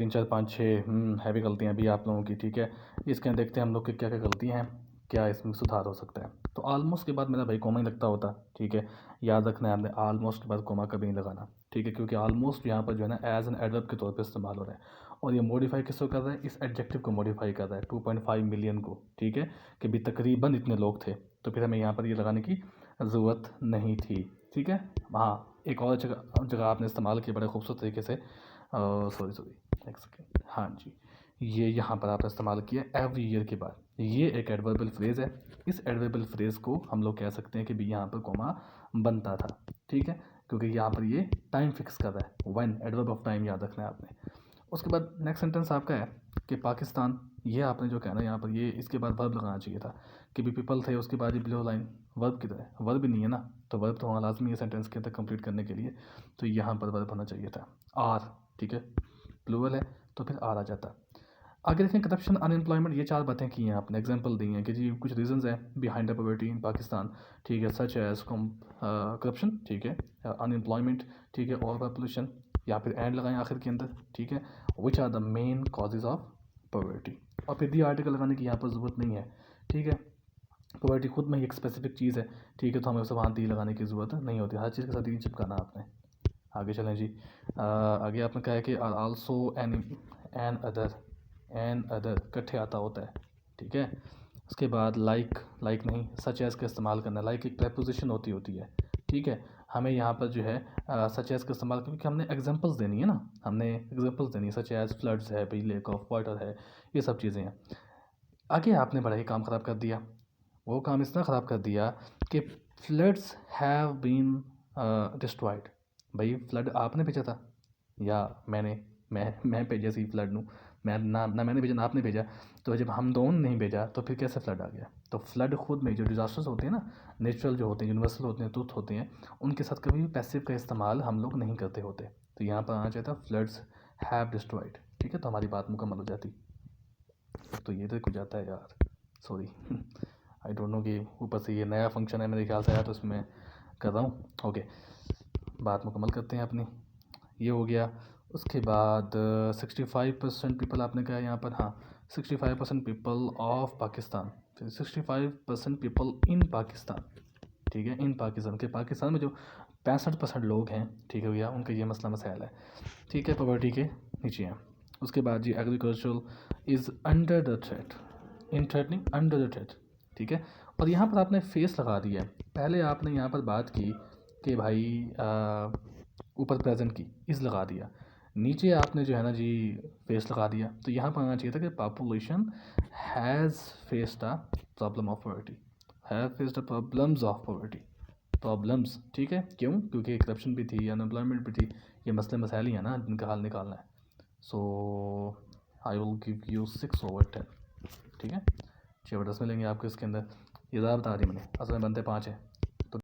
3 4 5 6 heavy गलतियाँ भी आप लोगों की, ठीक है। इसके अंदर देखते हैं हम लोग की क्या क्या गलतियाँ हैं, क्या इसमें सुधार हो सकता है। तो ऑलमोस्ट के बाद मेरा भाई कोमा ही लगता होता, ठीक है। याद रखना है आपने, ऑलमोस्ट के बाद कोमा कभी नहीं लगाना, ठीक है, क्योंकि ऑलमोस्ट यहाँ पर जो है ना एज एन एडवर्ब के तौर पे इस्तेमाल हो रहा है, और ये मॉडिफाई किसको कर रहा है, इस एडजेक्टिव को मॉडिफाई कर रहा है, 2.5 मिलियन को, ठीक है, कि भी तकरीबन इतने लोग थे, तो फिर हमें यहाँ पर ये लगाने की ज़रूरत नहीं थी, ठीक है। हाँ, एक और जगह जगह आपने इस्तेमाल किया बड़े खूबसूरत तरीके से, सॉरी एक सेकेंड, हाँ जी, ये यहाँ पर आपने इस्तेमाल किया एवरी ईयर के बाद, ये एक एडवर्बल फ्रेज़ है। इस एडवर्बल फ्रेज़ को हम लोग कह सकते हैं कि भी यहाँ पर कोमा बनता था, ठीक है, क्योंकि यहाँ पर ये टाइम फिक्स कर रहा है, व्हेन, एडवर्ब ऑफ टाइम याद रखना है आपने। उसके बाद नेक्स्ट सेंटेंस आपका है कि पाकिस्तान, ये आपने जो कहना है यहाँ पर, ये इसके बाद वर्ब लगाना चाहिए था कि भी पीपल थे, उसके बाद ये बिलो लाइन वर्ब की तरह, वर्ब नहीं है ना, तो वर्ब तो वहाँ लाजमी है सेंटेंस के अंदर कंप्लीट करने के लिए, तो यहाँ पर वर्ब होना चाहिए था आर, ठीक है, प्लूरल है तो फिर आर आ जाता। आगे देखें, करप्शन, अनएम्प्लॉयमेंट, ये 4 बातें की हैं आपने, एग्जांपल दी हैं कि जी कुछ रीजंस हैं behind the poverty in Pakistan, ठीक है, सच एज करप्शन, ठीक है, अनएम्प्लॉयमेंट, ठीक है, और पॉपुलेशन, या फिर एंड लगाएं आखिर के अंदर, ठीक है, which are the main causes of poverty, और फिर दी आर्टिकल लगाने की यहाँ पर ज़रूरत नहीं है, ठीक है। पॉवर्टी खुद में ही एक स्पेसिफिक चीज़ है, ठीक है, तो हमें उसे वहाँ दी लगाने की ज़रूरत नहीं होती, हर चीज़ के साथ दी चिपकाना आपने। आगे चलें जी, आगे आपने कहा है कि also another, another इकट्ठे आता होता है, ठीक है। उसके बाद लाइक नहीं, सच एज़ का इस्तेमाल करना, लाइक एक प्रेपोजिशन होती है, ठीक है। हमें यहाँ पर जो है सच एज़ का इस्तेमाल, क्योंकि हमने एग्जांपल्स देनी है ना, हमने एग्जांपल्स देनी है, सच एज़ फ्लड्स है भाई, लेक ऑफ वाटर है, ये सब चीज़ें हैं। आगे आपने बड़ा ही काम ख़राब कर दिया, वो काम इतना ख़राब कर दिया कि फ्लड्स हैव बीन डिस्ट्रॉयड। भाई फ्लड आपने भेजा था या मैं भेजा सी फ्लड नू, मैं ना मैंने भेजा ना आपने भेजा, तो जब हम दोनों ने नहीं भेजा तो फिर कैसे फ्लड आ गया। तो फ्लड खुद में जो डिज़ास्टर्स होते हैं ना, नेचुरल जो होते हैं, यूनिवर्सल होते हैं, ट्रुथ होते हैं, उनके साथ कभी भी पैसिव का इस्तेमाल हम लोग नहीं करते होते। तो यहाँ पर आना चाहिए था फ्लड्स हैव डिस्ट्रॉयड, ठीक है, तो हमारी बात मुकम्मल हो जाती। तो ये तो कुछ जाता है यार, सॉरी आई डोंट नो कि ऊपर से ये नया फंक्शन है मेरे ख्याल से आया, तो इसमें कर रहा हूँ। ओके, बात मुकम्मल करते हैं अपनी, ये हो गया। उसके बाद 65% पीपल आपने कहा यहाँ पर, हाँ 65% पीपल ऑफ पाकिस्तान, फिर 65% पीपल इन पाकिस्तान, ठीक है, इन पाकिस्तान के, पाकिस्तान में जो 65% लोग हैं, ठीक है भैया, उनका ये मसला मसाइल है, ठीक है, पॉवर्टी के नीचे हैं। उसके बाद जी agricultural is under the threat, in threat नहीं, अंडर द थ्रेट, ठीक है। और यहाँ पर आपने फेस लगा दिया है, पहले आपने यहाँ पर बात की कि भाई ऊपर प्रेजेंट की इज़ लगा दिया, नीचे आपने जो है ना जी फेस लगा दिया, तो यहाँ पर आना चाहिए था कि population has faced the problem of poverty, have faced the problems of poverty, problems, ठीक है, क्यों, क्योंकि करप्शन भी थी, अनएम्प्लॉयमेंट भी थी, ये मसले मसाइल ही है ना जिनका हल निकालना है। सो आई विल गिव यू 6/10, ठीक है, 6/10 मिलेंगे आपको इसके अंदर, ये ज़्यादा बता दी मैंने, असल में बनते 5 हैं।